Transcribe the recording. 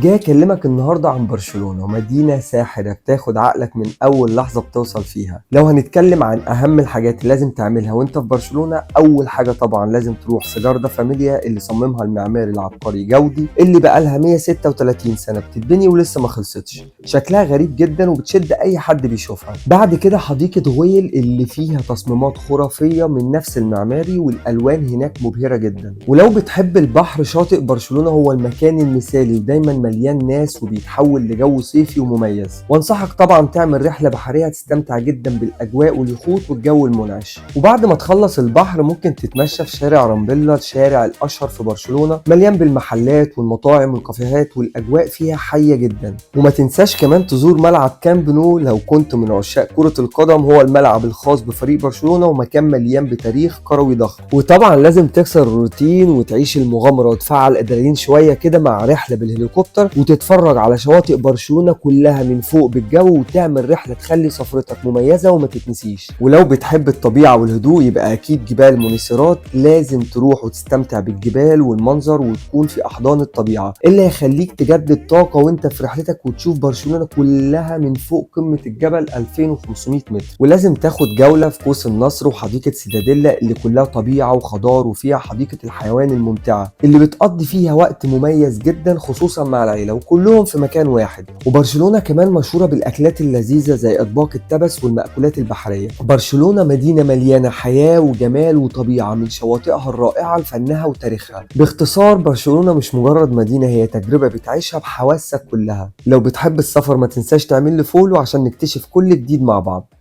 جاي اكلمك النهارده عن برشلونة، مدينة ساحرة بتاخد عقلك من اول لحظة بتوصل فيها. لو هنتكلم عن اهم الحاجات اللي لازم تعملها وانت في برشلونة، اول حاجة طبعا لازم تروح سيجاردا فاميليا اللي صممها المعماري العبقري جودي، اللي بقالها 136 سنة بتتبني ولسه ما خلصتش. شكلها غريب جدا وبتشد اي حد بيشوفها. بعد كده حديقة غويل اللي فيها تصميمات خرافية من نفس المعماري، والالوان هناك مبهرة جدا. ولو بتحب البحر، شاطئ برشلونة هو المكان المثالي ودايما مليان ناس وبيتحول لجو صيفي ومميز. وانصحك طبعا تعمل رحلة بحرية هتستمتع جدا بالاجواء واليخوت والجو المنعش. وبعد ما تخلص البحر ممكن تتمشى في شارع رامبيلا، الشارع الاشهر في برشلونة، مليان بالمحلات والمطاعم والكافيهات، والاجواء فيها حية جدا. وما تنساش كمان تزور ملعب كامب نو لو كنت من عشاق كرة القدم، هو الملعب الخاص بفريق برشلونة ومكان مليان بتاريخ كروي ضخم. وطبعا لازم تكسر الروتين وتعيش المغامرة وتفعل ادرينالين شوية كده مع رحلة بالهليكوبتر وتتفرج على شواطئ برشلونة كلها من فوق بالجو، وتعمل رحلة تخلي سفرتك مميزة وما تتنسيش. ولو بتحب الطبيعة والهدوء يبقى أكيد جبال مونيسيرات، لازم تروح وتستمتع بالجبال والمنظر وتكون في أحضان الطبيعة، اللي هيخليك تجدد طاقة وانت في رحلتك وتشوف برشلونة كلها من فوق قمة الجبل 2500 متر. ولازم تاخد جولة في قوس النصر وحديقة سيداديلا اللي كلها طبيعة وخضار، وفيها حديقة الحيوان الممتعة اللي بتقضي فيها وقت مميز جدا خصوصا مع العيلة، وكلهم في مكان واحد. وبرشلونة كمان مشهورة بالأكلات اللذيذة زي أطباق التبس والمأكولات البحرية. برشلونة مدينة مليانة حياة وجمال وطبيعة، من شواطئها الرائعة لفنها وتاريخها. باختصار برشلونة مش مجرد مدينة، هي تجربة بتعيشها بحواسك كلها. لو بتحب السفر ما تنساش تعمل لي فولو عشان نكتشف كل جديد مع بعض.